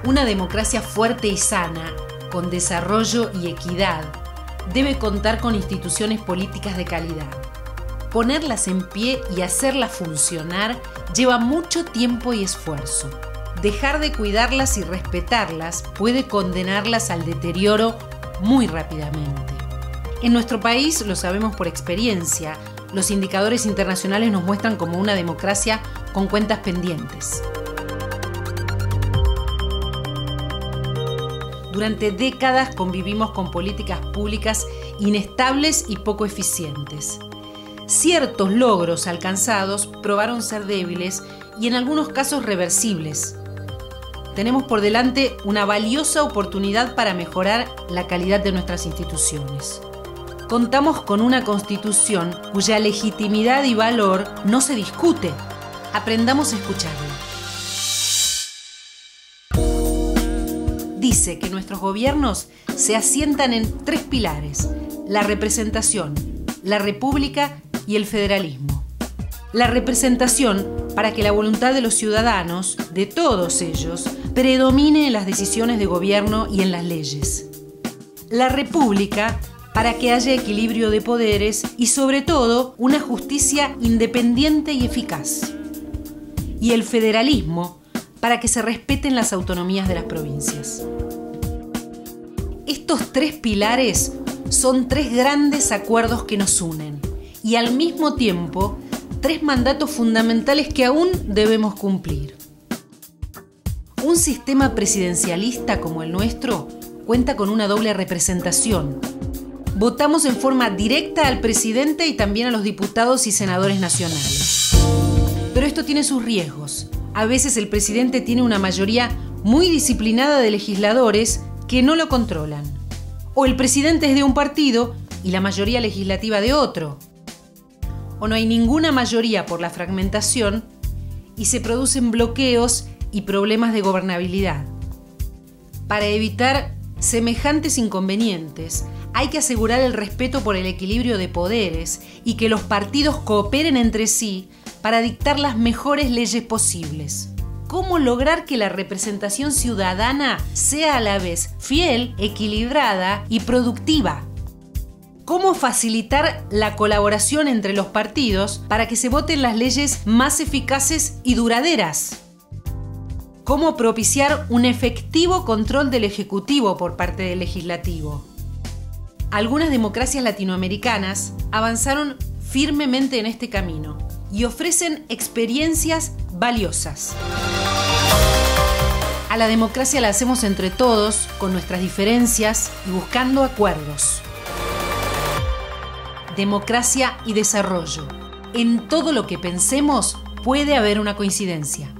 Una democracia fuerte y sana, con desarrollo y equidad, debe contar con instituciones políticas de calidad. Ponerlas en pie y hacerlas funcionar lleva mucho tiempo y esfuerzo. Dejar de cuidarlas y respetarlas puede condenarlas al deterioro muy rápidamente. En nuestro país, lo sabemos por experiencia, los indicadores internacionales nos muestran como una democracia con cuentas pendientes. Durante décadas convivimos con políticas públicas inestables y poco eficientes. Ciertos logros alcanzados probaron ser débiles y en algunos casos reversibles. Tenemos por delante una valiosa oportunidad para mejorar la calidad de nuestras instituciones. Contamos con una Constitución cuya legitimidad y valor no se discute. Aprendamos a escucharla. Dice que nuestros gobiernos se asientan en 3 pilares: la representación, la república y el federalismo. La representación para que la voluntad de los ciudadanos, de todos ellos, predomine en las decisiones de gobierno y en las leyes. La república para que haya equilibrio de poderes y, sobre todo, una justicia independiente y eficaz. Y el federalismo para que se respeten las autonomías de las provincias. Estos 3 pilares son 3 grandes acuerdos que nos unen y al mismo tiempo 3 mandatos fundamentales que aún debemos cumplir. Un sistema presidencialista como el nuestro cuenta con una doble representación. Votamos en forma directa al presidente y también a los diputados y senadores nacionales. Pero esto tiene sus riesgos. A veces el presidente tiene una mayoría muy disciplinada de legisladores que no lo controlan. O el presidente es de un partido y la mayoría legislativa de otro. O no hay ninguna mayoría por la fragmentación y se producen bloqueos y problemas de gobernabilidad. Para evitar semejantes inconvenientes, hay que asegurar el respeto por el equilibrio de poderes y que los partidos cooperen entre sí para dictar las mejores leyes posibles. ¿Cómo lograr que la representación ciudadana sea a la vez fiel, equilibrada y productiva? ¿Cómo facilitar la colaboración entre los partidos para que se voten las leyes más eficaces y duraderas? ¿Cómo propiciar un efectivo control del Ejecutivo por parte del Legislativo? Algunas democracias latinoamericanas avanzaron firmemente en este camino y ofrecen experiencias valiosas. A la democracia la hacemos entre todos, con nuestras diferencias y buscando acuerdos. Democracia y desarrollo. En todo lo que pensemos puede haber una coincidencia.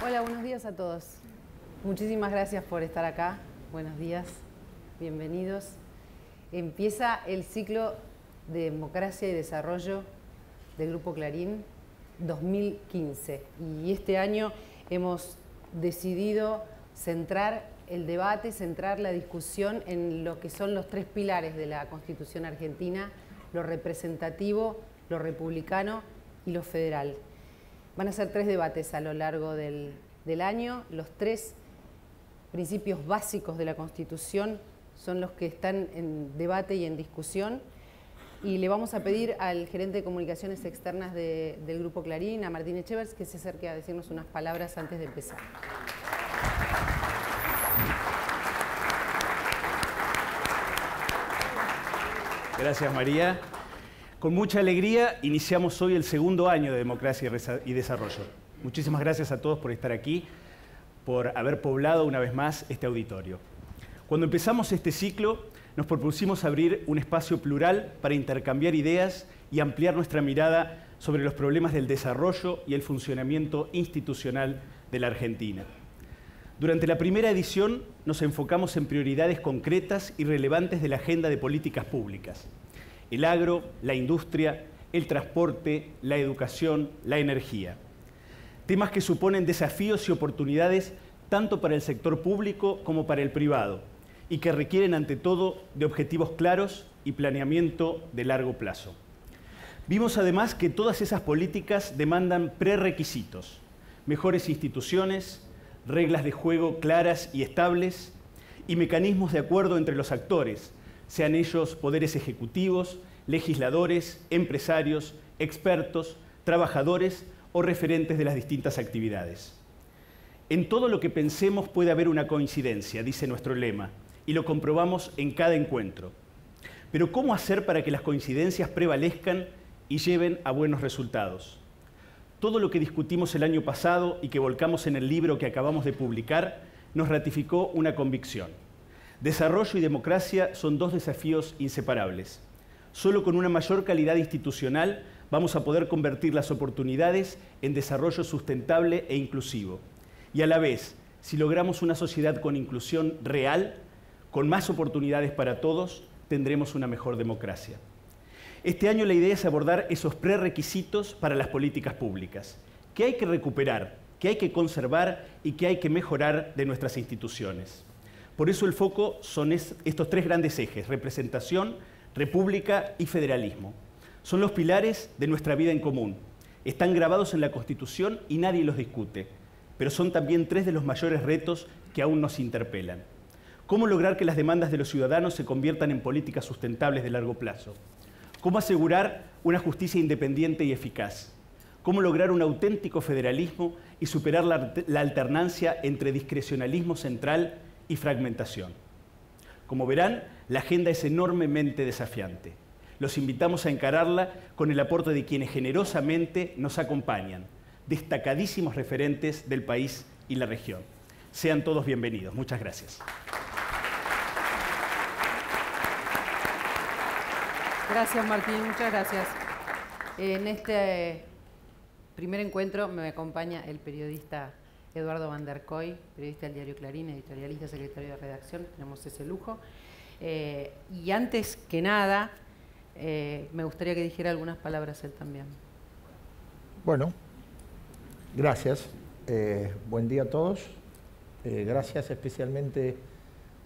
Hola, buenos días a todos. Muchísimas gracias por estar acá. Buenos días, bienvenidos. Empieza el ciclo de Democracia y Desarrollo del Grupo Clarín 2015. Y este año hemos decidido centrar el debate, centrar la discusión en lo que son los 3 pilares de la Constitución argentina: lo representativo, lo republicano y lo federal. Van a ser 3 debates a lo largo del año. Los 3 principios básicos de la Constitución son los que están en debate y en discusión. Y le vamos a pedir al gerente de comunicaciones externas del Grupo Clarín, a Martín Echevers, que se acerque a decirnos unas palabras antes de empezar. Gracias, María. Con mucha alegría iniciamos hoy el 2º año de Democracia y Desarrollo. Muchísimas gracias a todos por estar aquí, por haber poblado una vez más este auditorio. Cuando empezamos este ciclo, nos propusimos abrir un espacio plural para intercambiar ideas y ampliar nuestra mirada sobre los problemas del desarrollo y el funcionamiento institucional de la Argentina. Durante la primera edición nos enfocamos en prioridades concretas y relevantes de la agenda de políticas públicas: el agro, la industria, el transporte, la educación, la energía. Temas que suponen desafíos y oportunidades tanto para el sector público como para el privado y que requieren ante todo de objetivos claros y planeamiento de largo plazo. Vimos además que todas esas políticas demandan prerequisitos, mejores instituciones, reglas de juego claras y estables y mecanismos de acuerdo entre los actores, sean ellos poderes ejecutivos, legisladores, empresarios, expertos, trabajadores o referentes de las distintas actividades. En todo lo que pensemos puede haber una coincidencia, dice nuestro lema, y lo comprobamos en cada encuentro. Pero ¿cómo hacer para que las coincidencias prevalezcan y lleven a buenos resultados? Todo lo que discutimos el año pasado y que volcamos en el libro que acabamos de publicar nos ratificó una convicción. Desarrollo y democracia son dos desafíos inseparables. Solo con una mayor calidad institucional vamos a poder convertir las oportunidades en desarrollo sustentable e inclusivo. Y a la vez, si logramos una sociedad con inclusión real, con más oportunidades para todos, tendremos una mejor democracia. Este año la idea es abordar esos prerequisitos para las políticas públicas, que hay que recuperar, que hay que conservar y que hay que mejorar de nuestras instituciones. Por eso el foco son estos tres grandes ejes: representación, república y federalismo. Son los pilares de nuestra vida en común. Están grabados en la Constitución y nadie los discute, pero son también tres de los mayores retos que aún nos interpelan. ¿Cómo lograr que las demandas de los ciudadanos se conviertan en políticas sustentables de largo plazo? ¿Cómo asegurar una justicia independiente y eficaz? ¿Cómo lograr un auténtico federalismo y superar la alternancia entre discrecionalismo central y fragmentación? Como verán, la agenda es enormemente desafiante. Los invitamos a encararla con el aporte de quienes generosamente nos acompañan, destacadísimos referentes del país y la región. Sean todos bienvenidos. Muchas gracias. Gracias, Martín, muchas gracias. En este primer encuentro me acompaña el periodista Eduardo Van der Kooi, periodista del diario Clarín, editorialista, secretario de redacción, tenemos ese lujo. Y antes que nada, me gustaría que dijera algunas palabras él también. Bueno, gracias. Buen día a todos. Gracias especialmente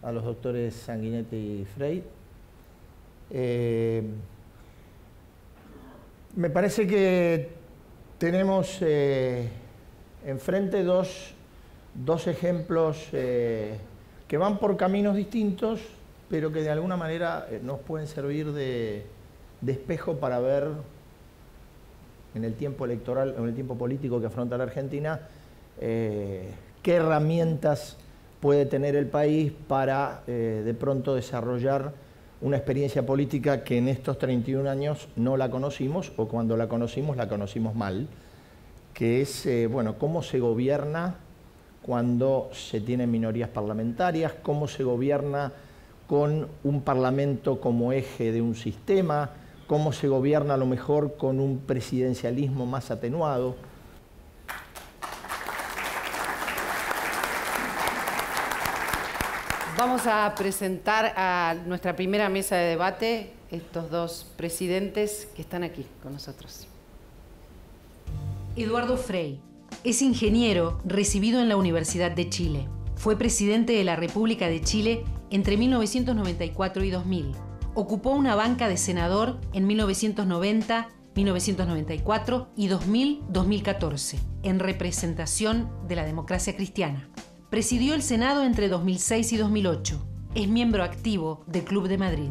a los doctores Sanguinetti y Frey. Me parece que tenemos enfrente dos ejemplos que van por caminos distintos, pero que de alguna manera nos pueden servir de espejo para ver en el tiempo electoral, en el tiempo político que afronta la Argentina, qué herramientas puede tener el país para de pronto desarrollar una experiencia política que en estos 31 años no la conocimos, o cuando la conocimos mal, que es, bueno, cómo se gobierna cuando se tienen minorías parlamentarias, cómo se gobierna con un parlamento como eje de un sistema, cómo se gobierna a lo mejor con un presidencialismo más atenuado. Vamos a presentar a nuestra primera mesa de debate estos dos presidentes que están aquí con nosotros. Eduardo Frey es ingeniero recibido en la Universidad de Chile. Fue presidente de la República de Chile entre 1994 y 2000. Ocupó una banca de senador en 1990, 1994 y 2000-2014, en representación de la democracia cristiana. Presidió el Senado entre 2006 y 2008. Es miembro activo del Club de Madrid.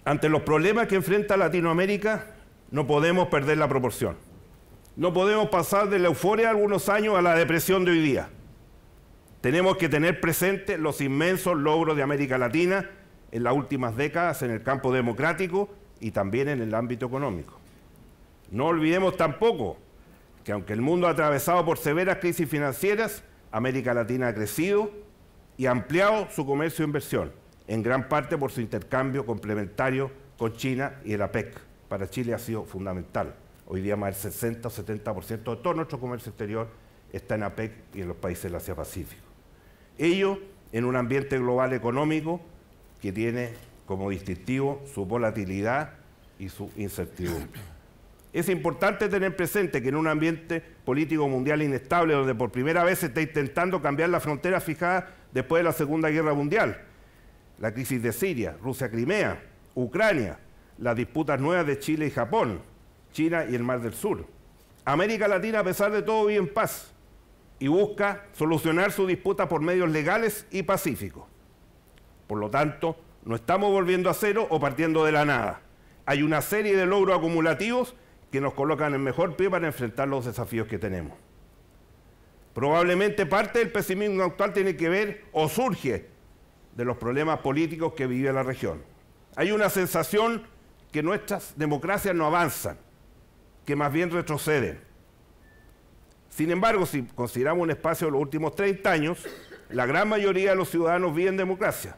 Ante los problemas que enfrenta Latinoamérica, no podemos perder la proporción. No podemos pasar de la euforia de algunos años a la depresión de hoy día. Tenemos que tener presente los inmensos logros de América Latina en las últimas décadas en el campo democrático y también en el ámbito económico. No olvidemos tampoco que aunque el mundo ha atravesado por severas crisis financieras, América Latina ha crecido y ha ampliado su comercio e inversión, en gran parte por su intercambio complementario con China y el APEC. Para Chile ha sido fundamental. Hoy día más del 60 o 70% de todo nuestro comercio exterior está en APEC y en los países del Asia-Pacífico. Ello en un ambiente global económico que tiene como distintivo su volatilidad y su incertidumbre. Es importante tener presente que en un ambiente político mundial inestable, donde por primera vez se está intentando cambiar la frontera fijada después de la Segunda Guerra Mundial, la crisis de Siria, Rusia-Crimea, Ucrania, las disputas nuevas de Chile y Japón, China y el Mar del Sur. América Latina, a pesar de todo, vive en paz y busca solucionar su disputa por medios legales y pacíficos. Por lo tanto, no estamos volviendo a cero o partiendo de la nada. Hay una serie de logros acumulativos que nos colocan en mejor pie para enfrentar los desafíos que tenemos. Probablemente parte del pesimismo actual tiene que ver o surge de los problemas políticos que vive la región. Hay una sensación que nuestras democracias no avanzan, que más bien retroceden. Sin embargo, si consideramos un espacio de los últimos 30 años, la gran mayoría de los ciudadanos viven en democracia,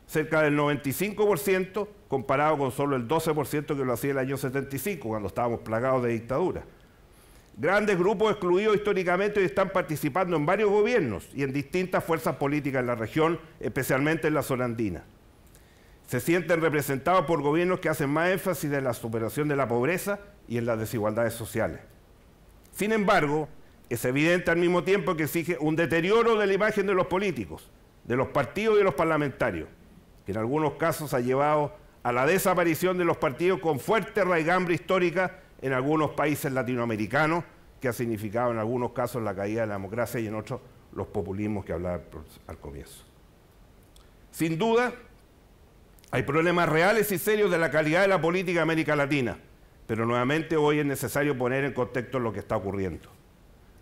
cerca del 95% comparado con solo el 12% que lo hacía el año 75, cuando estábamos plagados de dictadura. Grandes grupos excluidos históricamente hoy están participando en varios gobiernos y en distintas fuerzas políticas en la región, especialmente en la zona andina. Se sienten representados por gobiernos que hacen más énfasis en la superación de la pobreza y en las desigualdades sociales. Sin embargo, es evidente al mismo tiempo que exige un deterioro de la imagen de los políticos, de los partidos y de los parlamentarios, que en algunos casos ha llevado a la desaparición de los partidos con fuerte raigambre histórica en algunos países latinoamericanos, que ha significado en algunos casos la caída de la democracia y en otros los populismos que hablaba al comienzo. Sin duda, hay problemas reales y serios de la calidad de la política de América Latina, pero nuevamente hoy es necesario poner en contexto lo que está ocurriendo.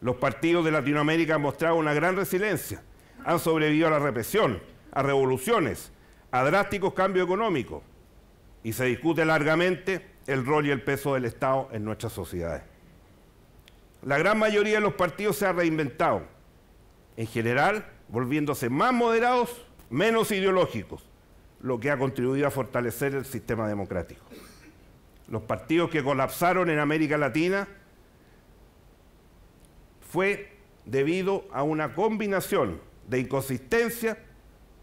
Los partidos de Latinoamérica han mostrado una gran resiliencia, han sobrevivido a la represión, a revoluciones, a drásticos cambios económicos, y se discute largamente el rol y el peso del Estado en nuestras sociedades. La gran mayoría de los partidos se ha reinventado, en general volviéndose más moderados, menos ideológicos, lo que ha contribuido a fortalecer el sistema democrático. Los partidos que colapsaron en América Latina fue debido a una combinación de inconsistencia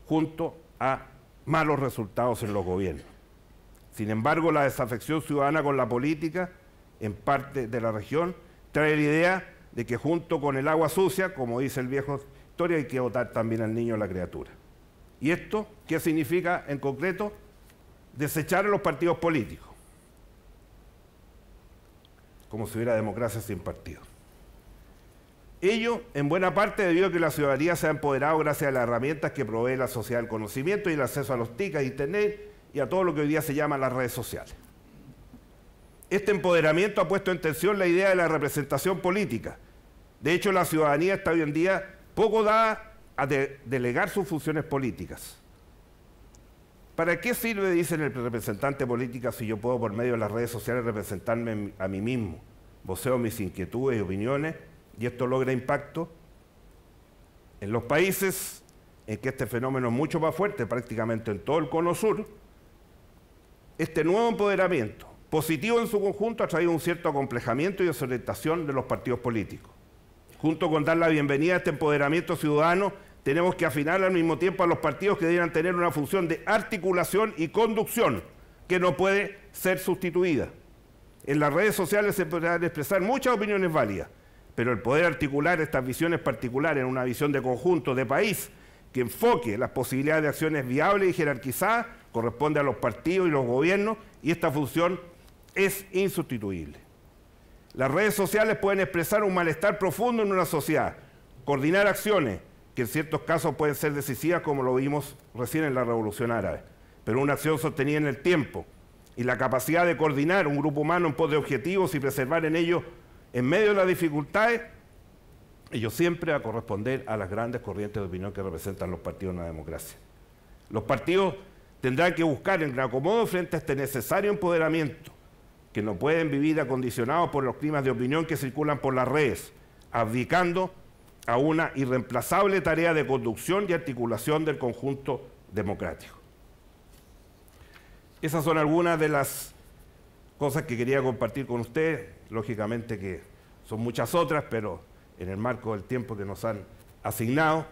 junto a malos resultados en los gobiernos. Sin embargo, la desafección ciudadana con la política, en parte de la región, trae la idea de que junto con el agua sucia, como dice el viejo historia, hay que botar también al niño a la criatura. ¿Y esto qué significa en concreto? Desechar a los partidos políticos, como si hubiera democracia sin partidos. Ello, en buena parte, debido a que la ciudadanía se ha empoderado gracias a las herramientas que provee la sociedad del conocimiento y el acceso a los TIC, a Internet y a todo lo que hoy día se llama las redes sociales. Este empoderamiento ha puesto en tensión la idea de la representación política. De hecho, la ciudadanía está hoy en día poco dada a delegar sus funciones políticas. ¿Para qué sirve, dicen el representante político, si yo puedo por medio de las redes sociales representarme a mí mismo? Voceo mis inquietudes y opiniones y esto logra impacto. En los países en que este fenómeno es mucho más fuerte, prácticamente en todo el cono sur, este nuevo empoderamiento, positivo en su conjunto, ha traído un cierto acomplejamiento y desorientación de los partidos políticos. Junto con dar la bienvenida a este empoderamiento ciudadano, tenemos que afinar al mismo tiempo a los partidos que debieran tener una función de articulación y conducción que no puede ser sustituida. En las redes sociales se podrán expresar muchas opiniones válidas, pero el poder articular estas visiones particulares en una visión de conjunto, de país, que enfoque las posibilidades de acciones viables y jerarquizadas, corresponde a los partidos y los gobiernos, y esta función es insustituible. Las redes sociales pueden expresar un malestar profundo en una sociedad, coordinar acciones que en ciertos casos pueden ser decisivas, como lo vimos recién en la Revolución Árabe, pero una acción sostenida en el tiempo y la capacidad de coordinar un grupo humano en pos de objetivos y preservar en ellos, en medio de las dificultades, ellos siempre a corresponder a las grandes corrientes de opinión que representan los partidos en la democracia. Los partidos tendrán que buscar el acomodo frente a este necesario empoderamiento, que no pueden vivir acondicionados por los climas de opinión que circulan por las redes, abdicando a una irreemplazable tarea de conducción y articulación del conjunto democrático. Esas son algunas de las cosas que quería compartir con ustedes, lógicamente que son muchas otras, pero en el marco del tiempo que nos han asignado.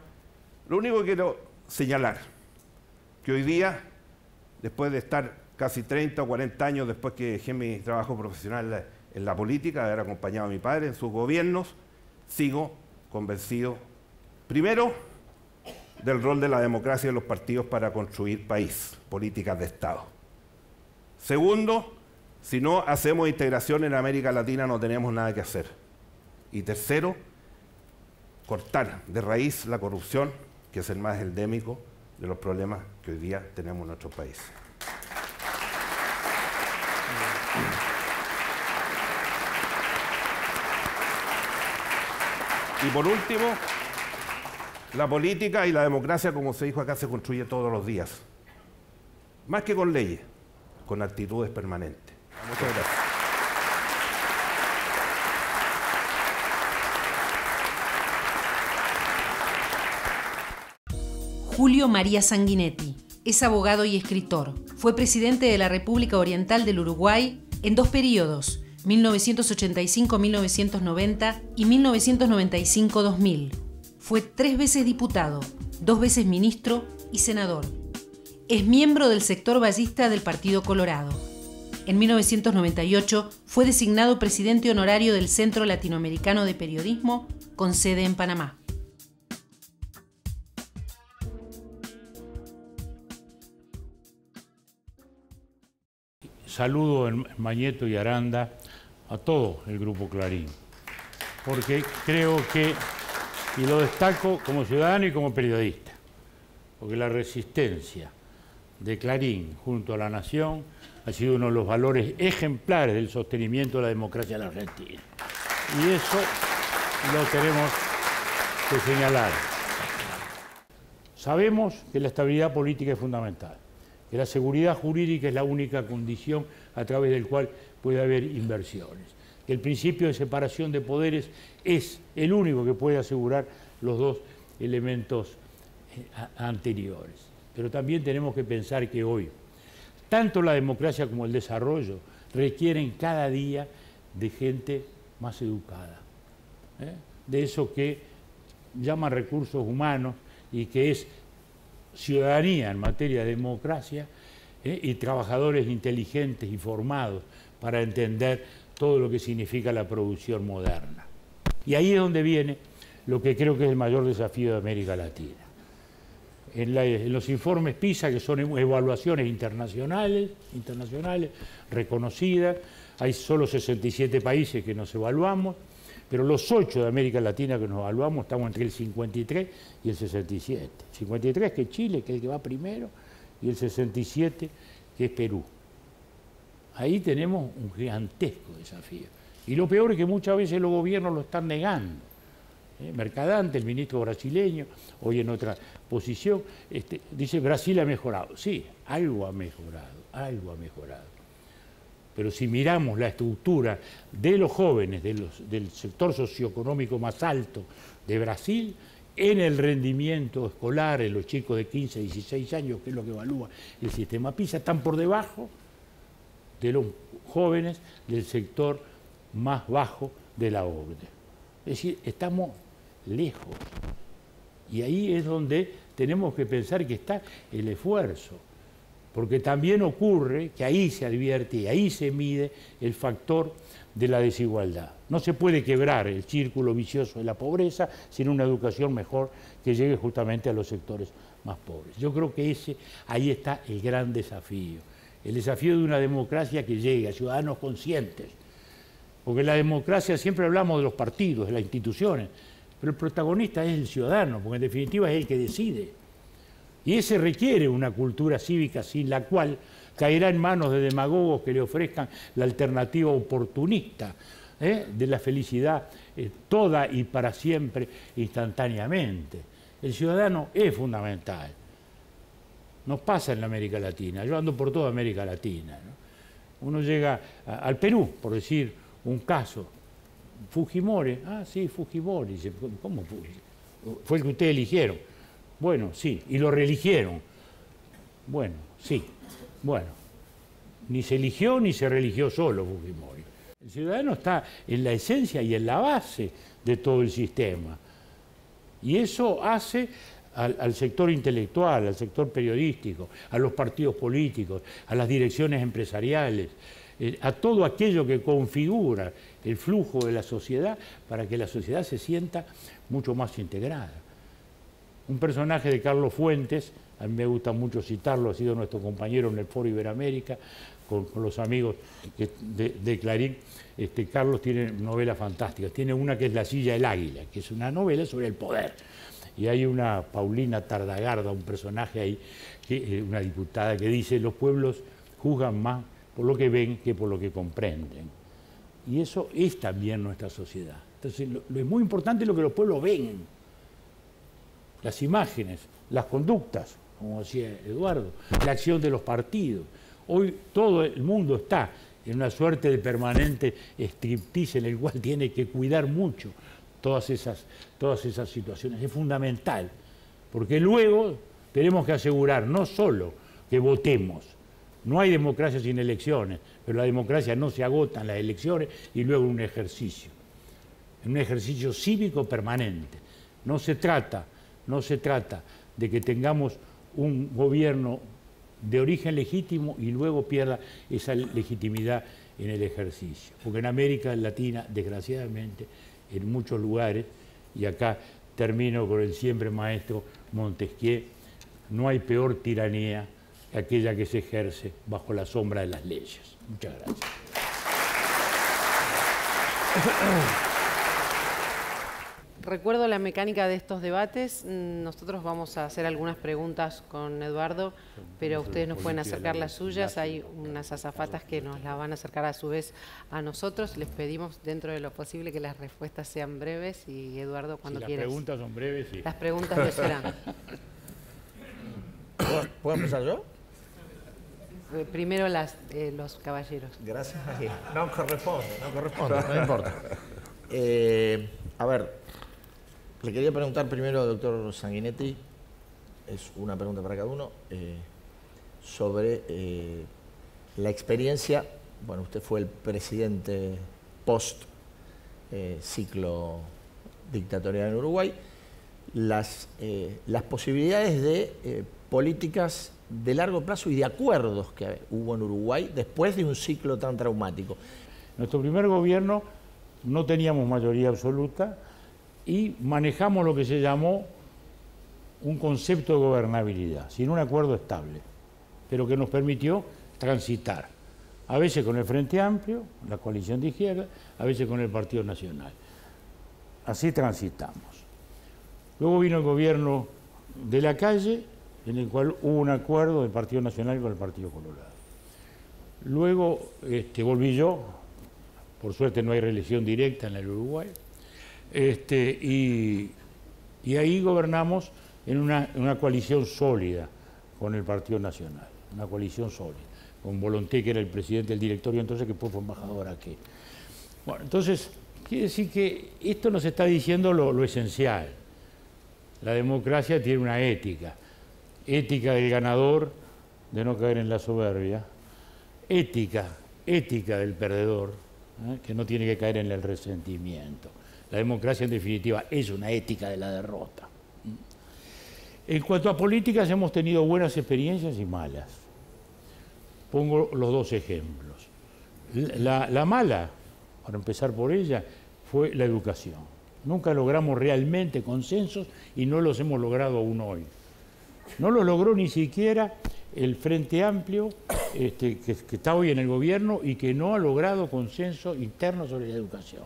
Lo único que quiero señalar, que hoy día, después de estar casi 30 o 40 años después que dejé mi trabajo profesional en la política, de haber acompañado a mi padre en sus gobiernos, sigo convencido, primero, del rol de la democracia y los partidos para construir país, políticas de Estado. Segundo, si no hacemos integración en América Latina no tenemos nada que hacer. Y tercero, cortar de raíz la corrupción, que es el más endémico de los problemas que hoy día tenemos en nuestro país. Y por último, la política y la democracia, como se dijo acá, se construye todos los días. Más que con leyes, con actitudes permanentes. Muchas gracias. Julio María Sanguinetti es abogado y escritor. Fue presidente de la República Oriental del Uruguay en 2 periodos, 1985-1990 y 1995-2000. Fue 3 veces diputado, 2 veces ministro y senador. Es miembro del sector ballista del Partido Colorado. En 1998 fue designado presidente honorario del Centro Latinoamericano de Periodismo, con sede en Panamá. Saludo en Mañeto y Aranda a todo el Grupo Clarín, porque creo que, y lo destaco como ciudadano y como periodista, porque la resistencia de Clarín junto a la Nación ha sido uno de los valores ejemplares del sostenimiento de la democracia en la Argentina. Y eso lo tenemos que señalar. Sabemos que la estabilidad política es fundamental, que la seguridad jurídica es la única condición a través del cual puede haber inversiones, que el principio de separación de poderes es el único que puede asegurar los 2 elementos anteriores. Pero también tenemos que pensar que hoy, tanto la democracia como el desarrollo requieren cada día de gente más educada, de eso que llaman recursos humanos y que es ciudadanía en materia de democracia, y trabajadores inteligentes y formados para entender todo lo que significa la producción moderna. Y ahí es donde viene lo que creo que es el mayor desafío de América Latina. En los informes PISA, que son evaluaciones internacionales reconocidas, hay solo 67 países que nos evaluamos, pero los 8 de América Latina que nos evaluamos estamos entre el 53 y el 67. El 53 que es Chile, que es el que va primero, y el 67 que es Perú. Ahí tenemos un gigantesco desafío. Y lo peor es que muchas veces los gobiernos lo están negando. Mercadante, el ministro brasileño, hoy en otra posición, dice Brasil ha mejorado. Sí, algo ha mejorado, algo ha mejorado. Pero si miramos la estructura de los jóvenes, del sector socioeconómico más alto de Brasil, en el rendimiento escolar, en los chicos de 15, 16 años, que es lo que evalúa el sistema PISA, están por debajo de los jóvenes del sector más bajo de la OCDE. Es decir, estamos lejos. Y ahí es donde tenemos que pensar que está el esfuerzo. Porque también ocurre que ahí se advierte y ahí se mide el factor de la desigualdad. No se puede quebrar el círculo vicioso de la pobreza sin una educación mejor que llegue justamente a los sectores más pobres. Yo creo que ahí está el gran desafío. El desafío de una democracia que llegue a ciudadanos conscientes. Porque la democracia, siempre hablamos de los partidos, de las instituciones, pero el protagonista es el ciudadano, porque en definitiva es el que decide. Y ese requiere una cultura cívica sin la cual caerá en manos de demagogos que le ofrezcan la alternativa oportunista de la felicidad toda y para siempre, instantáneamente. El ciudadano es fundamental. Nos pasa en la América Latina, yo ando por toda América Latina, ¿no? Uno llega al Perú, por decir un caso, Fujimori, sí, Fujimori, dice, ¿cómo Fujimori? Fue el que ustedes eligieron. Bueno, sí, y lo reeligieron. Bueno, sí, bueno, ni se eligió ni se religió solo Fujimori. El ciudadano está en la esencia y en la base de todo el sistema. Y eso hace al sector intelectual, al sector periodístico, a los partidos políticos, a las direcciones empresariales, a todo aquello que configura el flujo de la sociedad para que la sociedad se sienta mucho más integrada. Un personaje de Carlos Fuentes, a mí me gusta mucho citarlo, ha sido nuestro compañero en el Foro Iberoamérica, con los amigos de Clarín. Carlos tiene novelas fantásticas, tiene una que es La silla del águila, que es una novela sobre el poder. Y hay una Paulina Tardagarda, un personaje ahí, una diputada, que dice: los pueblos juzgan más por lo que ven que por lo que comprenden. Y eso es también nuestra sociedad. Entonces, lo es muy importante lo que los pueblos ven, las imágenes, las conductas, como decía Eduardo, la acción de los partidos. Hoy todo el mundo está en una suerte de permanente striptease en el cual tiene que cuidar mucho todas esas situaciones. Es fundamental, porque luego tenemos que asegurar no solo que votemos, no hay democracia sin elecciones, pero la democracia no se agota en las elecciones y luego en un ejercicio cívico permanente. No se trata de que tengamos un gobierno de origen legítimo y luego pierda esa legitimidad en el ejercicio. Porque en América Latina, desgraciadamente, en muchos lugares, y acá termino con el siempre maestro Montesquieu, no hay peor tiranía que aquella que se ejerce bajo la sombra de las leyes. Muchas gracias. Recuerdo la mecánica de estos debates. Nosotros vamos a hacer algunas preguntas con Eduardo, pero ustedes nos pueden acercar las suyas. Hay unas azafatas que nos las van a acercar a su vez a nosotros. Les pedimos, dentro de lo posible, que las respuestas sean breves. Y Eduardo, cuando quieras. Las preguntas son breves, sí. Las preguntas lo serán. ¿Puedo empezar yo? Primero los caballeros. Gracias. No corresponde, no importa. A ver, le quería preguntar primero al doctor Sanguinetti, es una pregunta para cada uno, sobre la experiencia. Bueno, usted fue el presidente post ciclo dictatorial en Uruguay. Las posibilidades de políticas de largo plazo y de acuerdos que hubo en Uruguay después de un ciclo tan traumático. Nuestro primer gobierno no teníamos mayoría absoluta y manejamos lo que se llamó un concepto de gobernabilidad, sin un acuerdo estable, pero que nos permitió transitar, a veces con el Frente Amplio, la coalición de izquierda, a veces con el Partido Nacional. Así transitamos. Luego vino el gobierno de la calle, en el cual hubo un acuerdo del Partido Nacional con el Partido Colorado. Luego volví yo, por suerte no hay reelección directa en el Uruguay, y ahí gobernamos en una coalición sólida con el Partido Nacional, una coalición sólida, con Volonté, que era el presidente del directorio entonces, que después fue embajador aquí. Bueno, entonces, quiere decir que esto nos está diciendo lo esencial. La democracia tiene una ética del ganador, de no caer en la soberbia, ética del perdedor, que no tiene que caer en el resentimiento. La democracia, en definitiva, es una ética de la derrota. En cuanto a políticas, hemos tenido buenas experiencias y malas. Pongo los dos ejemplos. La mala, para empezar por ella, fue la educación. Nunca logramos realmente consensos y no los hemos logrado aún hoy. No lo logró ni siquiera el Frente Amplio, que está hoy en el gobierno y que no ha logrado consenso interno sobre la educación.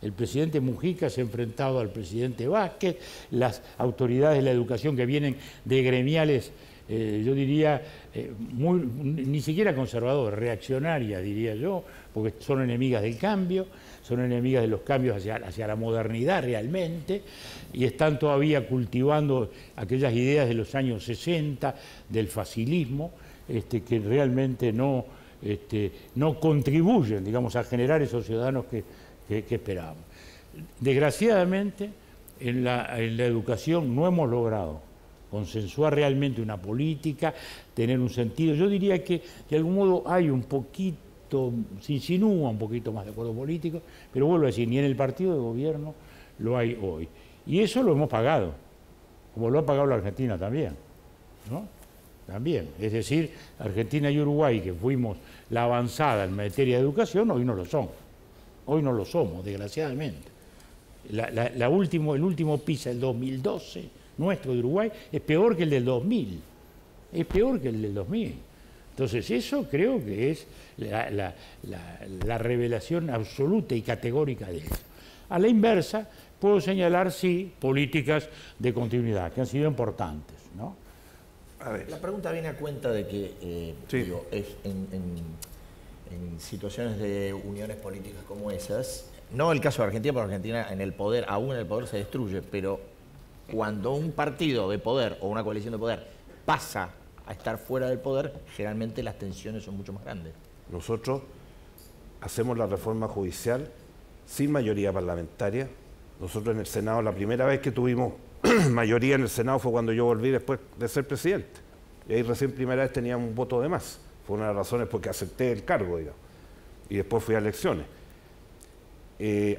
El presidente Mujica se ha enfrentado al presidente Vázquez, las autoridades de la educación que vienen de gremiales, yo diría, ni siquiera conservadoras, reaccionarias, diría yo, porque son enemigas del cambio, son enemigas de los cambios hacia la modernidad realmente, y están todavía cultivando aquellas ideas de los años 60, del facilismo, que realmente no contribuyen, digamos, a generar esos ciudadanos que esperábamos. Desgraciadamente, en la educación no hemos logrado consensuar realmente una política, tener un sentido. Yo diría que de algún modo hay un poquito, se insinúa un poquito más de acuerdo político, pero vuelvo a decir, ni en el partido de gobierno lo hay hoy. Y eso lo hemos pagado, como lo ha pagado la Argentina también, ¿no? También, es decir, Argentina y Uruguay, que fuimos la avanzada en materia de educación, hoy no lo son. Hoy no lo somos, desgraciadamente. El último PISA, el 2012, nuestro de Uruguay es peor que el del 2000. Es peor que el del 2000. Entonces eso creo que es la revelación absoluta y categórica de eso. A la inversa, puedo señalar, sí, políticas de continuidad, que han sido importantes, ¿no? A ver. La pregunta viene a cuenta de que digo, en situaciones de uniones políticas como esas, no el caso de Argentina, porque Argentina en el poder, aún en el poder se destruye, pero cuando un partido de poder o una coalición de poder pasa a estar fuera del poder, generalmente las tensiones son mucho más grandes. Nosotros hacemos la reforma judicial sin mayoría parlamentaria. Nosotros en el Senado, la primera vez que tuvimos mayoría en el Senado fue cuando yo volví después de ser presidente. Y ahí recién primera vez teníamos un voto de más. Fue una de las razones porque acepté el cargo, digamos. Y después fui a elecciones.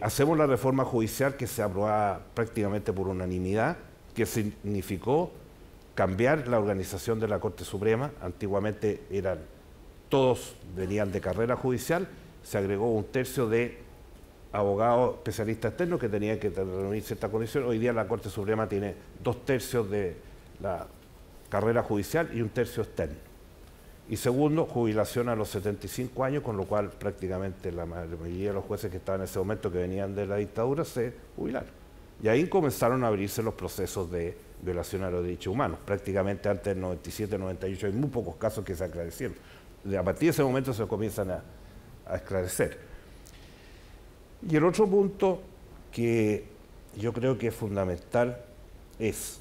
Hacemos la reforma judicial que se aprobaba prácticamente por unanimidad, que significó cambiar la organización de la Corte Suprema. Antiguamente todos venían de carrera judicial, se agregó un tercio de abogados especialistas externos que tenían que reunir ciertas condiciones. Hoy día la Corte Suprema tiene 2/3 de la carrera judicial y 1/3 externo. Y segundo, jubilación a los 75 años, con lo cual prácticamente la mayoría de los jueces que estaban en ese momento, que venían de la dictadura, se jubilaron. Y ahí comenzaron a abrirse los procesos de violación a los derechos humanos. Prácticamente antes del 97, 98 hay muy pocos casos que se esclarecieron. A partir de ese momento se comienzan a esclarecer. Y el otro punto que yo creo que es fundamental es,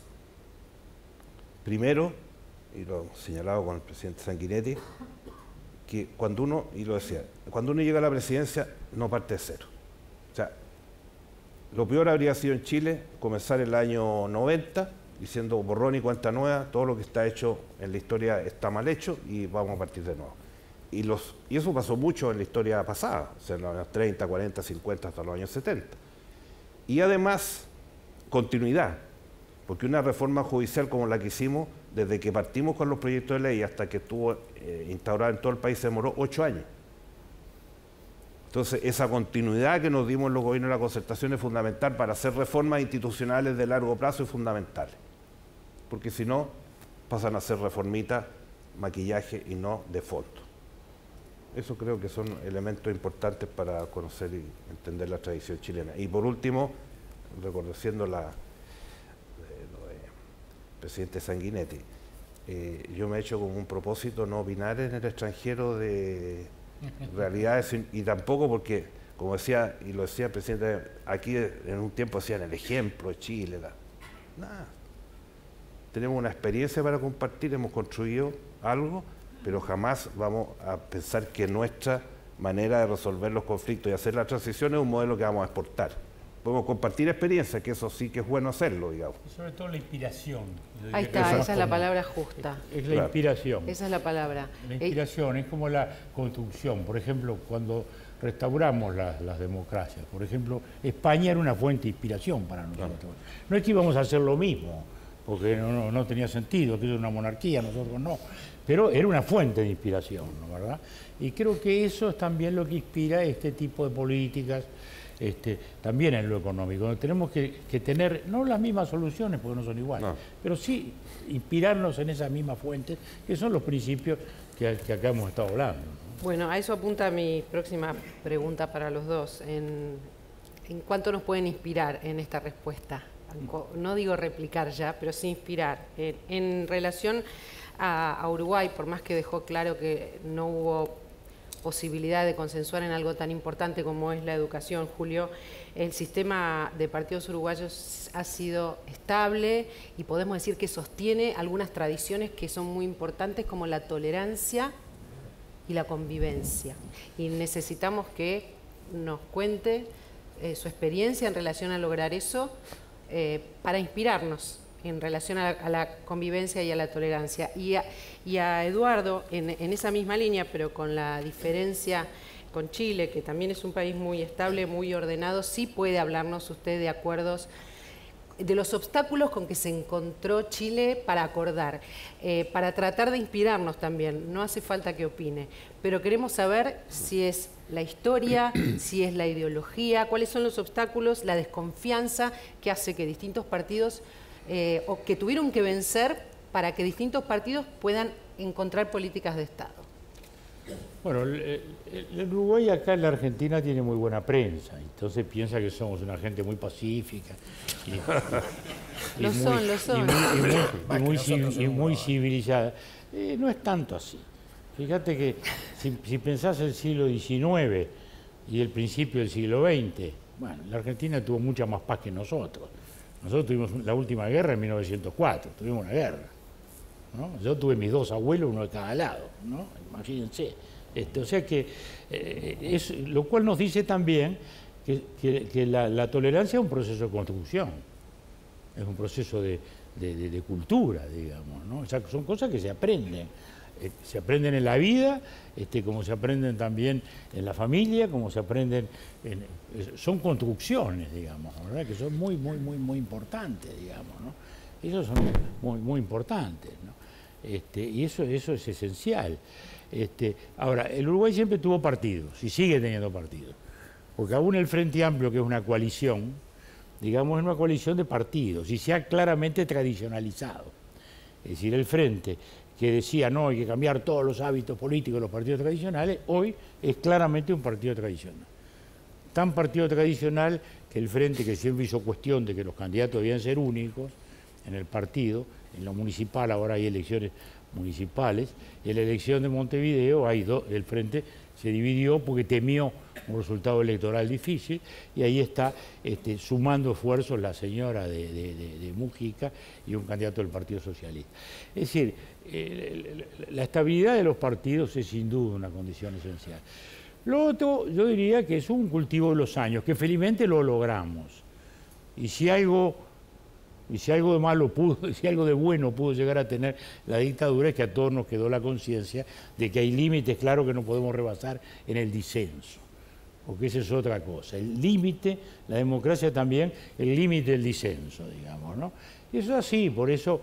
primero, y lo hemos señalado con el presidente Sanguinetti, que cuando uno, y lo decía, cuando uno llega a la presidencia no parte de cero. O sea, lo peor habría sido en Chile comenzar el año 90 diciendo borrón y cuenta nueva, todo lo que está hecho en la historia está mal hecho y vamos a partir de nuevo. Y eso pasó mucho en la historia pasada, o sea, en los años 30, 40, 50, hasta los años 70. Y además, continuidad, porque una reforma judicial como la que hicimos, desde que partimos con los proyectos de ley hasta que estuvo instaurada en todo el país, se demoró 8 años. Entonces, esa continuidad que nos dimos en los gobiernos de la concertación es fundamental para hacer reformas institucionales de largo plazo y fundamentales. Porque si no, pasan a ser reformitas, maquillaje y no de fondo. Eso creo que son elementos importantes para conocer y entender la tradición chilena. Y por último, reconociendo lo del presidente Sanguinetti, yo me he hecho como un propósito no opinar en el extranjero de realidades y tampoco porque, como decía, y lo decía el presidente, aquí en un tiempo hacían el ejemplo de Chile, nada. Tenemos una experiencia para compartir, hemos construido algo, pero jamás vamos a pensar que nuestra manera de resolver los conflictos y hacer la transición es un modelo que vamos a exportar. Podemos compartir experiencias, que eso sí que es bueno hacerlo, digamos. Y sobre todo la inspiración. Ahí está, esa es la palabra justa. Es la inspiración. Esa es la palabra. La inspiración es como la construcción. Por ejemplo, cuando restauramos las democracias, por ejemplo, España era una fuente de inspiración para nosotros. No es que íbamos a hacer lo mismo, porque no tenía sentido, que es una monarquía, nosotros no. Pero era una fuente de inspiración, ¿no? ¿Verdad? Y creo que eso es también lo que inspira este tipo de políticas, también en lo económico. Tenemos que tener, no las mismas soluciones, porque no son iguales, pero sí inspirarnos en esas mismas fuentes, que son los principios que acá hemos estado hablando, ¿no? Bueno, a eso apunta mi próxima pregunta para los dos. ¿En cuánto nos pueden inspirar en esta respuesta? No digo replicar ya, pero sí inspirar. En relación a Uruguay, por más que dejó claro que no hubo posibilidad de consensuar en algo tan importante como es la educación, Julio, el sistema de partidos uruguayos ha sido estable y podemos decir que sostiene algunas tradiciones que son muy importantes, como la tolerancia y la convivencia. Y necesitamos que nos cuente su experiencia en relación a lograr eso, para inspirarnos en relación a la convivencia y a la tolerancia. Y a Eduardo, en esa misma línea, pero con la diferencia con Chile, que también es un país muy estable, muy ordenado, sí puede hablarnos usted de acuerdos, de los obstáculos con que se encontró Chile para acordar, para tratar de inspirarnos también. No hace falta que opine, pero queremos saber si es la historia, si es la ideología, cuáles son los obstáculos, la desconfianza que hace que distintos partidos o que tuvieron que vencer para que distintos partidos puedan encontrar políticas de Estado? Bueno, el Uruguay acá en la Argentina tiene muy buena prensa, entonces piensa que somos una gente muy pacífica. Lo son. Y muy civilizada. No es tanto así. Fíjate que si pensás el siglo XIX y el principio del siglo XX, bueno, la Argentina tuvo mucha más paz que nosotros. Nosotros tuvimos la última guerra en 1904, tuvimos una guerra, ¿no? Yo tuve mis 2 abuelos, uno de cada lado, ¿no? Imagínense. O sea que, lo cual nos dice también que la tolerancia es un proceso de construcción, es un proceso de cultura, digamos, ¿no? O sea, son cosas que se aprenden en la vida, como se aprenden también en la familia, como se aprenden, son construcciones, digamos, ¿verdad? Que son muy importantes, digamos, ¿no? Esos son muy importantes, ¿no? Y eso es esencial. Ahora, el Uruguay siempre tuvo partidos y sigue teniendo partidos, porque aún el Frente Amplio, que es una coalición, digamos, es una coalición de partidos y se ha claramente tradicionalizado. Es decir, el Frente, que decía no, hay que cambiar todos los hábitos políticos de los partidos tradicionales, hoy es claramente un partido tradicional. Tan partido tradicional que el Frente, que siempre hizo cuestión de que los candidatos debían ser únicos en el partido, en lo municipal ahora hay elecciones municipales, y en la elección de Montevideo el Frente se dividió porque temió un resultado electoral difícil, y ahí está sumando esfuerzos la señora de Mujica y un candidato del Partido Socialista. Es decir, la estabilidad de los partidos es sin duda una condición esencial. Lo otro, yo diría que es un cultivo de los años, que felizmente lo logramos. Y si algo de malo si algo de bueno pudo llegar a tener la dictadura, es que a todos nos quedó la conciencia de que hay límites, claro, que no podemos rebasar en el disenso, porque esa es otra cosa. El límite, la democracia también, el límite del disenso, digamos, ¿no? Y eso es así, por eso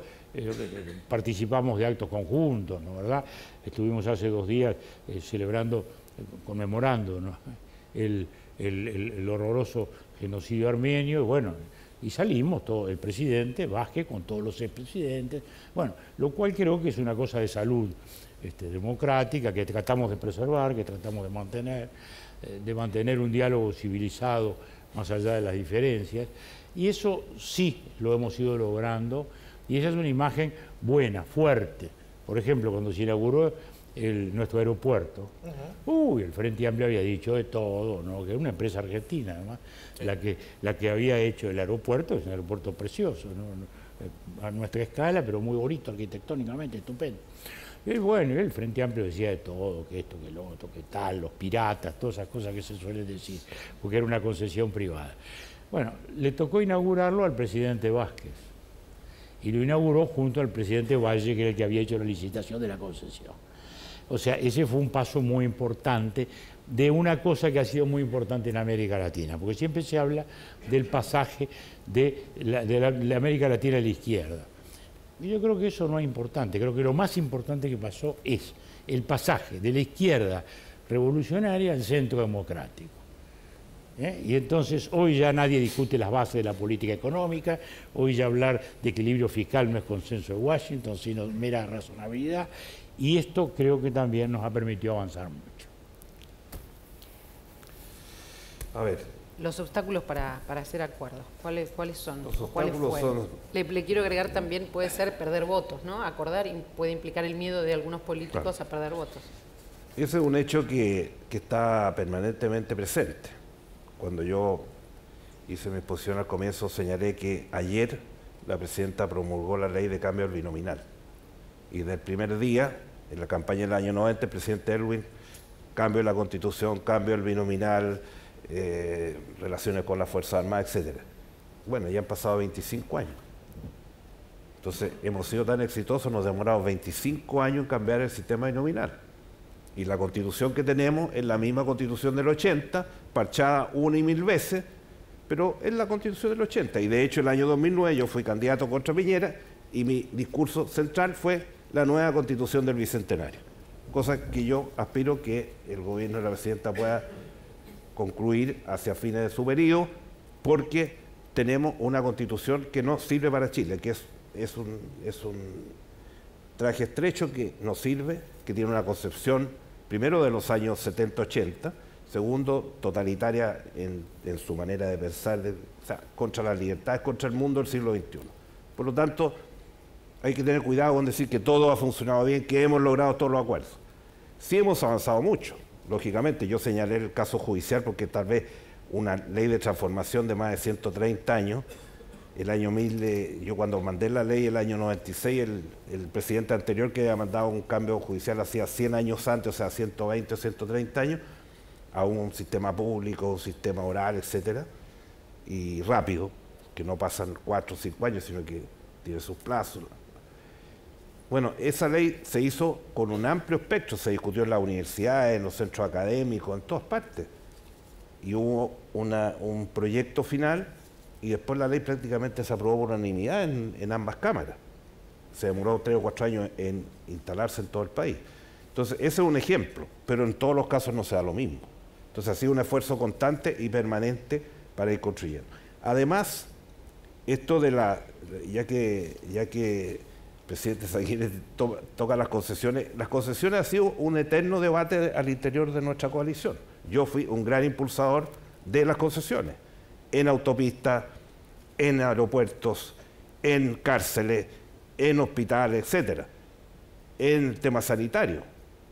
participamos de actos conjuntos, ¿no? ¿Verdad? Estuvimos hace 2 días conmemorando, ¿no? el horroroso genocidio armenio, y bueno, y salimos todo, el presidente Vázquez con todos los expresidentes, bueno, lo cual creo que es una cosa de salud democrática que tratamos de preservar, que tratamos de mantener un diálogo civilizado más allá de las diferencias, y eso sí lo hemos ido logrando, y esa es una imagen buena, fuerte. Por ejemplo, cuando se inauguró nuestro aeropuerto, el Frente Amplio había dicho de todo, ¿no? Que era una empresa argentina, además, sí, la que había hecho el aeropuerto. Es un aeropuerto precioso, ¿no? A nuestra escala, pero muy bonito arquitectónicamente, estupendo. Y bueno, el Frente Amplio decía de todo, que esto, que lo otro, que tal, los piratas, todas esas cosas que se suelen decir, porque era una concesión privada. Bueno, le tocó inaugurarlo al presidente Vázquez, y lo inauguró junto al presidente Valle, que era el que había hecho la licitación de la concesión. O sea, ese fue un paso muy importante de una cosa que ha sido muy importante en América Latina, porque siempre se habla del pasaje de la América Latina a la izquierda. Y yo creo que eso no es importante, creo que lo más importante que pasó es el pasaje de la izquierda revolucionaria al centro democrático. Y entonces hoy ya nadie discute las bases de la política económica, hoy ya hablar de equilibrio fiscal no es consenso de Washington, sino mera razonabilidad. Y esto creo que también nos ha permitido avanzar mucho. A ver. Los obstáculos para hacer acuerdos, ¿cuáles son? Los obstáculos son... Le quiero agregar también, puede ser perder votos, ¿no? Acordar puede implicar el miedo de algunos políticos, claro, a perder votos. Ese es un hecho que está permanentemente presente. Cuando yo hice mi exposición al comienzo, señalé que ayer la presidenta promulgó la ley de cambio al binominal. Y del primer día, en la campaña del año 90, el presidente Erwin, cambio de la Constitución, cambio del binominal, relaciones con las Fuerzas Armadas, etc. Bueno, ya han pasado 25 años. Entonces, hemos sido tan exitosos, nos demoramos 25 años en cambiar el sistema binominal. Y la Constitución que tenemos es la misma Constitución del 80, parchada 1 y 1000 veces, pero es la Constitución del 80. Y de hecho, el año 2009 yo fui candidato contra Piñera y mi discurso central fue la nueva Constitución del Bicentenario. Cosa que yo aspiro que el gobierno de la presidenta pueda concluir hacia fines de su periodo, porque tenemos una constitución que no sirve para Chile, que es un traje estrecho que no sirve, que tiene una concepción, primero, de los años 70-80, segundo, totalitaria en su manera de pensar, o sea, contra las libertades, contra el mundo del siglo XXI. Por lo tanto, hay que tener cuidado con decir que todo ha funcionado bien, que hemos logrado todos los acuerdos. Sí hemos avanzado mucho, lógicamente. Yo señalé el caso judicial porque tal vez una ley de transformación de más de 130 años, el año 1000, yo cuando mandé la ley el año 96, el presidente anterior que había mandado un cambio judicial hacía 100 años antes, o sea, 120 o 130 años, a un sistema público, un sistema oral, etcétera, y rápido, que no pasan 4 o 5 años, sino que tiene sus plazos. Bueno, esa ley se hizo con un amplio espectro, se discutió en las universidades, en los centros académicos, en todas partes. Y hubo un proyecto final y después la ley prácticamente se aprobó por unanimidad en ambas cámaras. Se demoró 3 o 4 años en instalarse en todo el país. Entonces, ese es un ejemplo, pero en todos los casos no se da lo mismo. Entonces, ha sido un esfuerzo constante y permanente para ir construyendo. Además, esto de ya que el presidente Saguier toca las concesiones ha sido un eterno debate al interior de nuestra coalición. Yo fui un gran impulsador de las concesiones, en autopistas, en aeropuertos, en cárceles, en hospitales, etcétera, en el tema sanitario,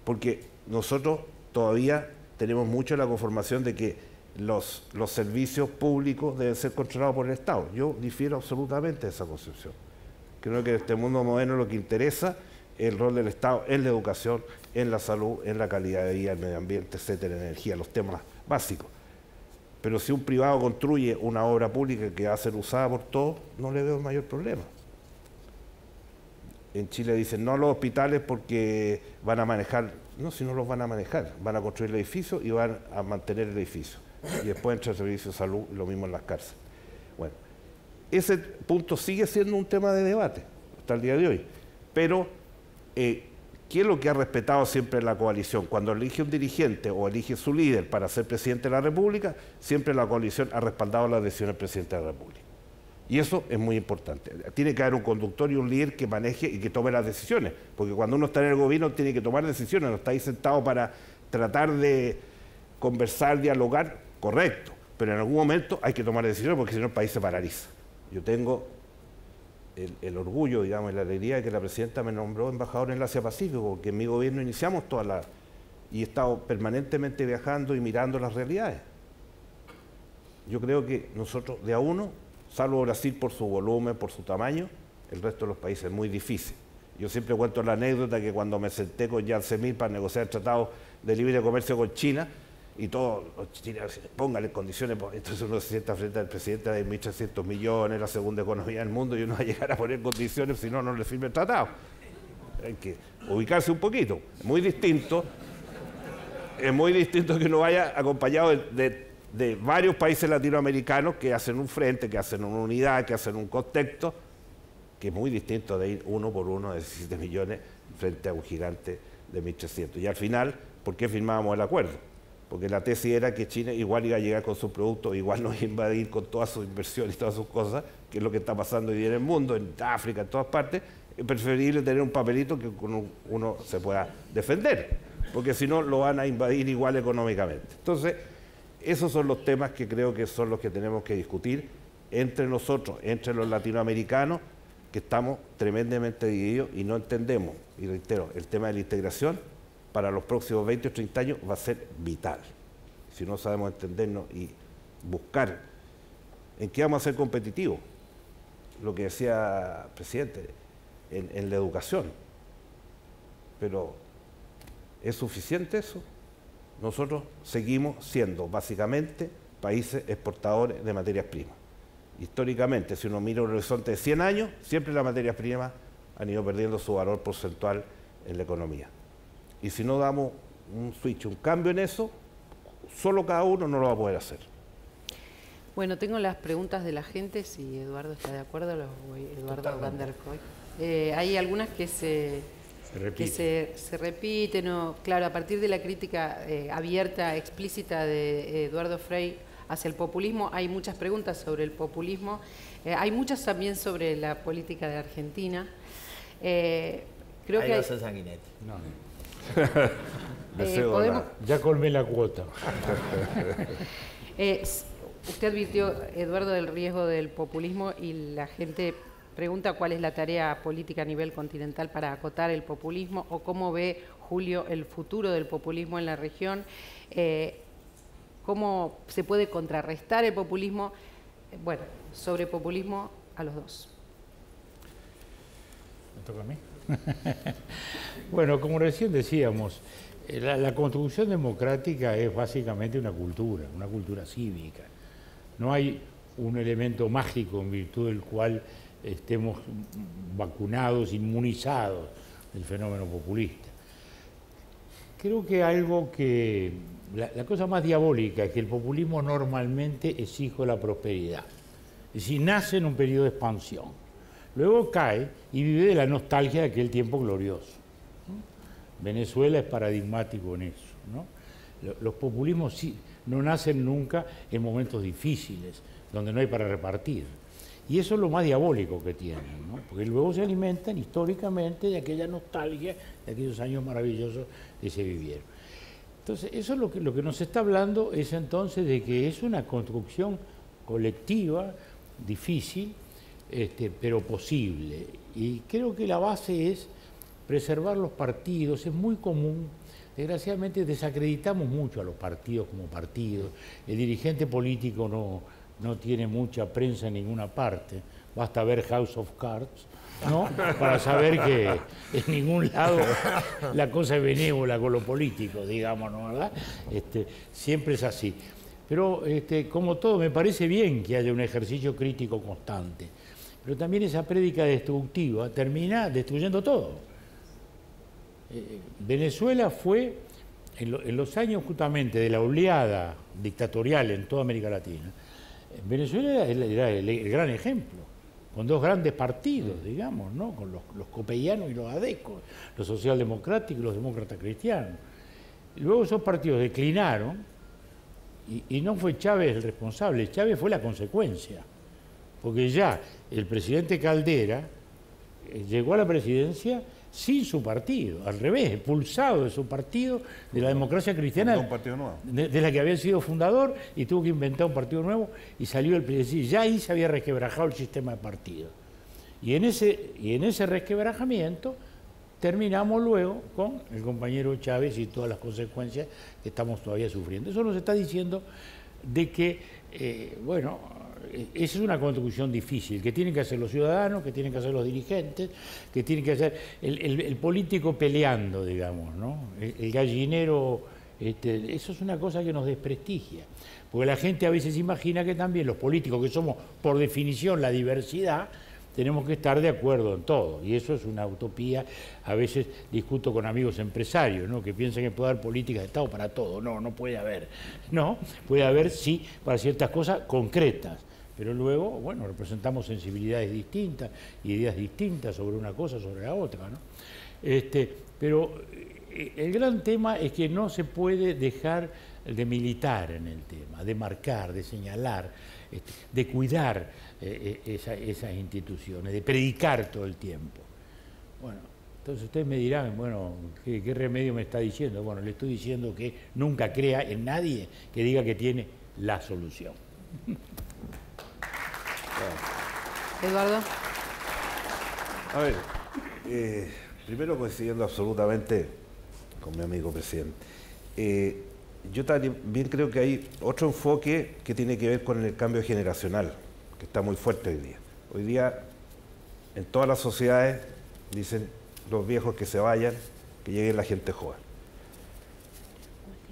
porque nosotros todavía tenemos mucho la conformación de que los servicios públicos deben ser controlados por el Estado. Yo difiero absolutamente de esa concepción. Creo que en este mundo moderno lo que interesa es el rol del Estado en la educación, en la salud, en la calidad de vida, el medio ambiente, etcétera, energía, los temas básicos. Pero si un privado construye una obra pública que va a ser usada por todos, no le veo el mayor problema. En Chile dicen no a los hospitales porque van a manejar. No, si no los van a manejar, van a construir el edificio y van a mantener el edificio. Y después entra el servicio de salud, lo mismo en las cárceles. Bueno, ese punto sigue siendo un tema de debate hasta el día de hoy. Pero, ¿qué es lo que ha respetado siempre la coalición? Cuando elige un dirigente o elige su líder para ser presidente de la República, siempre la coalición ha respaldado la decisión del presidente de la República. Y eso es muy importante. Tiene que haber un conductor y un líder que maneje y que tome las decisiones. Porque cuando uno está en el gobierno tiene que tomar decisiones, no está ahí sentado para tratar de conversar, dialogar, correcto. Pero en algún momento hay que tomar decisiones porque si no el país se paraliza. Yo tengo el orgullo, digamos, y la alegría de que la presidenta me nombró embajador en el Asia-Pacífico, porque en mi gobierno iniciamos y he estado permanentemente viajando y mirando las realidades. Yo creo que nosotros, de a uno, salvo Brasil por su volumen, por su tamaño, el resto de los países es muy difícil. Yo siempre cuento la anécdota que cuando me senté con Jiang Zemin para negociar el tratado de libre comercio con China, y todos los chilenos decían, póngale condiciones, entonces uno se sienta frente al presidente de 1.300 millones, la segunda economía del mundo, y uno va a llegar a poner condiciones, si no, no le firme el tratado. Hay que ubicarse un poquito. Es muy distinto que uno vaya acompañado de varios países latinoamericanos que hacen un frente, que hacen una unidad, que hacen un contexto, que es muy distinto de ir uno por uno de 17 millones frente a un gigante de 1.300. Y al final, ¿por qué firmábamos el acuerdo? Porque la tesis era que China igual iba a llegar con sus productos, igual nos iba a invadir con todas sus inversiones y todas sus cosas, que es lo que está pasando hoy día en el mundo, en África, en todas partes. Es preferible tener un papelito que con uno se pueda defender, porque si no lo van a invadir igual económicamente. Entonces, esos son los temas que creo que son los que tenemos que discutir entre nosotros, entre los latinoamericanos, que estamos tremendamente divididos y no entendemos. Y reitero, el tema de la integración para los próximos 20 o 30 años va a ser vital. Si no sabemos entendernos y buscar en qué vamos a ser competitivos, lo que decía el presidente, en la educación. Pero, ¿es suficiente eso? Nosotros seguimos siendo básicamente países exportadores de materias primas. Históricamente, si uno mira un horizonte de 100 años, siempre las materias primas han ido perdiendo su valor porcentual en la economía. Y si no damos un switch, un cambio en eso, solo cada uno no lo va a poder hacer. Bueno, tengo las preguntas de la gente, si Eduardo está de acuerdo, Eduardo Van der Kooi. Hay algunas que se repiten, claro, a partir de la crítica abierta, explícita de Eduardo Frei hacia el populismo. Hay muchas preguntas sobre el populismo, hay muchas también sobre la política de Argentina. Creo ahí que lo hace Sanguinetti. podemos, Ya colmé la cuota. usted advirtió, Eduardo, del riesgo del populismo y la gente pregunta cuál es la tarea política a nivel continental para acotar el populismo o cómo ve Julio el futuro del populismo en la región, cómo se puede contrarrestar el populismo. Bueno, sobre populismo a los dos. ¿Me toca a mí? Bueno, como recién decíamos, la construcción democrática es básicamente una cultura cívica. No hay un elemento mágico en virtud del cual estemos vacunados, inmunizados del fenómeno populista. Creo que la cosa más diabólica es que el populismo normalmente es hijo de la prosperidad. Es decir, nace en un periodo de expansión. Luego cae y vive de la nostalgia de aquel tiempo glorioso, ¿no? Venezuela es paradigmático en eso, ¿no? Los populismos sí, no nacen nunca en momentos difíciles, donde no hay para repartir. Y eso es lo más diabólico que tienen, ¿no? Porque luego se alimentan históricamente de aquella nostalgia de aquellos años maravillosos que se vivieron. Entonces, eso es lo que nos está hablando es entonces de que es una construcción colectiva, difícil, pero posible. Y creo que la base es preservar los partidos. Es muy común, desgraciadamente desacreditamos mucho a los partidos como partidos. El dirigente político no tiene mucha prensa en ninguna parte. Basta ver House of Cards, ¿no? Para saber que en ningún lado la cosa es benévola con lo político, digamos, ¿no? ¿Verdad? Siempre es así. Pero como todo, me parece bien que haya un ejercicio crítico constante. Pero también esa prédica destructiva termina destruyendo todo. Venezuela fue, en los años justamente de la oleada dictatorial en toda América Latina, Venezuela era el gran ejemplo, con dos grandes partidos, digamos, ¿no? Con los copellanos y los adecos, los socialdemocráticos y los demócratas cristianos. Luego esos partidos declinaron y no fue Chávez el responsable, Chávez fue la consecuencia, porque ya el presidente Caldera llegó a la presidencia sin su partido, al revés, expulsado de su partido, de la democracia cristiana, un partido nuevo, de la que había sido fundador, y tuvo que inventar un partido nuevo, y salió el presidente. Ya ahí se había resquebrajado el sistema de partidos. Y en ese resquebrajamiento terminamos luego con el compañero Chávez y todas las consecuencias que estamos todavía sufriendo. Eso nos está diciendo de que, esa es una construcción difícil, que tienen que hacer los ciudadanos, que tienen que hacer los dirigentes, que tienen que hacer el político peleando, digamos, ¿no? El gallinero, eso es una cosa que nos desprestigia, porque la gente a veces imagina que también los políticos, que somos por definición la diversidad, tenemos que estar de acuerdo en todo, y eso es una utopía. A veces discuto con amigos empresarios, ¿no? Que piensan que puede haber políticas de Estado para todo. No puede haber. No, puede haber sí para ciertas cosas concretas, pero luego, bueno, representamos sensibilidades distintas, ideas distintas sobre una cosa, sobre la otra, ¿no? Pero el gran tema es que no se puede dejar de militar en el tema, de marcar, de señalar, de cuidar esas instituciones, de predicar todo el tiempo. Bueno, entonces ustedes me dirán, bueno, ¿qué remedio me está diciendo? Bueno, le estoy diciendo que nunca crea en nadie que diga que tiene la solución. Eduardo. A ver, primero coincidiendo absolutamente con mi amigo presidente. Yo también creo que hay otro enfoque que tiene que ver con el cambio generacional, que está muy fuerte hoy día. Hoy día, en todas las sociedades, dicen los viejos que se vayan, que llegue la gente joven.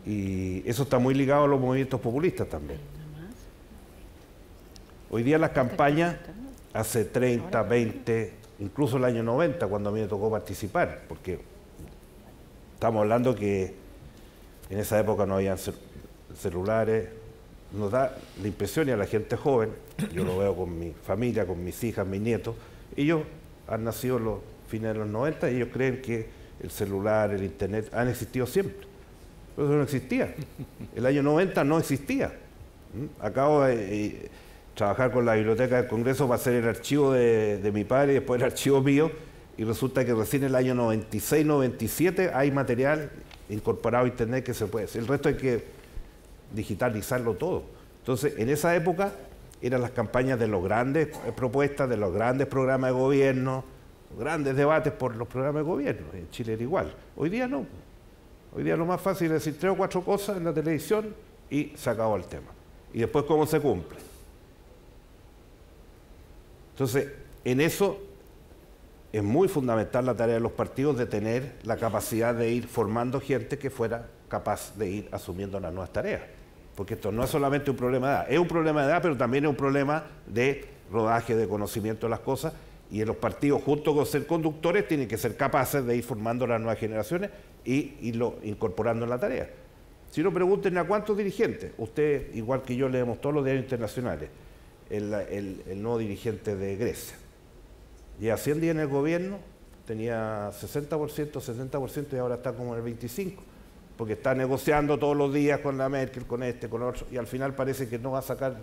Y eso está muy ligado a los movimientos populistas también. Hoy día las campañas, hace 30, 20, incluso el año 90, cuando a mí me tocó participar, porque estamos hablando que en esa época no había celulares, nos da la impresión, y a la gente joven, yo lo veo con mi familia, con mis hijas, mis nietos, ellos han nacido en los fines de los 90 y ellos creen que el celular, el internet han existido siempre. Pero eso no existía. El año 90 no existía. Acabo de trabajar con la Biblioteca del Congreso para hacer el archivo de mi padre y después el archivo mío, y resulta que recién en el año 96-97 hay material incorporado a Internet que se puede hacer. El resto hay que digitalizarlo todo. Entonces, en esa época eran las campañas de las grandes propuestas, de los grandes programas de gobierno, grandes debates por los programas de gobierno. En Chile era igual. Hoy día no. Hoy día lo más fácil es decir 3 o 4 cosas en la televisión y se acabó el tema. Y después cómo se cumple. Entonces, en eso es muy fundamental la tarea de los partidos de tener la capacidad de ir formando gente que fuera capaz de ir asumiendo las nuevas tareas. Porque esto no es solamente un problema de edad, es un problema de edad, pero también es un problema de rodaje, de conocimiento de las cosas, y en los partidos, junto con ser conductores, tienen que ser capaces de ir formando las nuevas generaciones y irlo incorporando en la tarea. Si no, pregúntenle a cuántos dirigentes, usted, igual que yo, leemos todos los diarios internacionales, el nuevo dirigente de Grecia. Lleva 100 días en el gobierno, tenía 60%, 70% y ahora está como en el 25%, porque está negociando todos los días con la Merkel, con este, con otro, y al final parece que no va a sacar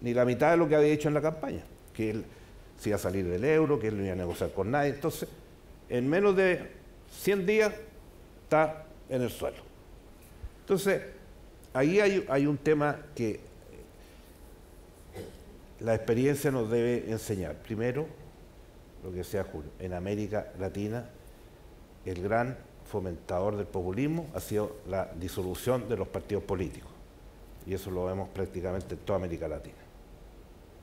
ni la mitad de lo que había hecho en la campaña, que él se iba a salir del euro, que él no iba a negociar con nadie. Entonces, en menos de 100 días está en el suelo. Entonces, ahí hay un tema que la experiencia nos debe enseñar. Primero, lo que decía Julio, en América Latina, el gran fomentador del populismo ha sido la disolución de los partidos políticos. Y eso lo vemos prácticamente en toda América Latina.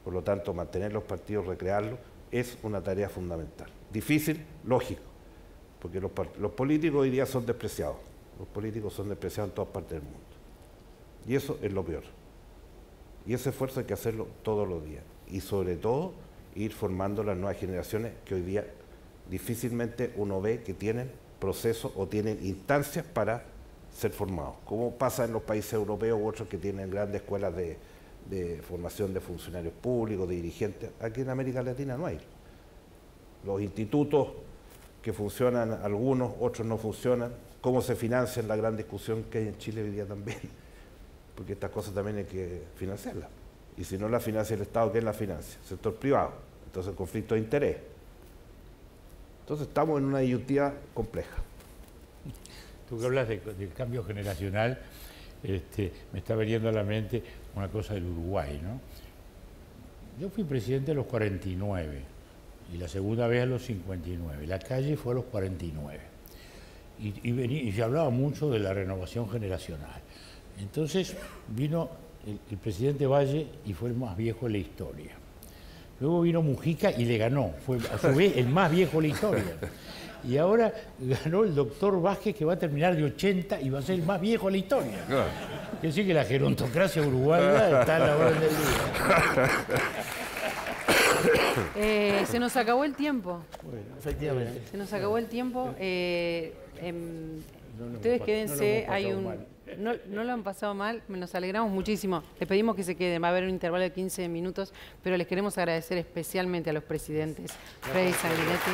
Por lo tanto, mantener los partidos, recrearlos, es una tarea fundamental. Difícil, lógico, porque los políticos hoy día son despreciados. Los políticos son despreciados en todas partes del mundo. Y eso es lo peor. Y ese esfuerzo hay que hacerlo todos los días. Y sobre todo, ir formando las nuevas generaciones que hoy día difícilmente uno ve que tienen procesos o tienen instancias para ser formados. Como pasa en los países europeos u otros que tienen grandes escuelas de formación de funcionarios públicos, de dirigentes. Aquí en América Latina no hay. Los institutos que funcionan, algunos, otros no funcionan. Cómo se financian, la gran discusión que hay en Chile hoy día también. Porque estas cosas también hay que financiarlas. Y si no la financia el Estado, ¿quién la financia? El sector privado. Entonces, conflicto de interés. Entonces, estamos en una disyuntiva compleja. Tú que hablas del cambio generacional, me está veniendo a la mente una cosa del Uruguay, ¿no? Yo fui presidente a los 49 y la segunda vez a los 59. La calle fue a los 49. Y se hablaba mucho de la renovación generacional. Entonces vino el presidente Valle y fue el más viejo de la historia. Luego vino Mujica y le ganó. Fue a su vez el más viejo de la historia. Y ahora ganó el doctor Vázquez, que va a terminar de 80 y va a ser el más viejo de la historia. Claro. Quiere decir que la gerontocracia uruguaya está a la orden del día. Se nos acabó el tiempo. Bueno, efectivamente. Se nos acabó el tiempo. Ustedes quédense, no lo han pasado mal, nos alegramos muchísimo. Les pedimos que se queden, va a haber un intervalo de 15 minutos, pero les queremos agradecer especialmente a los presidentes Frei Sanguinetti.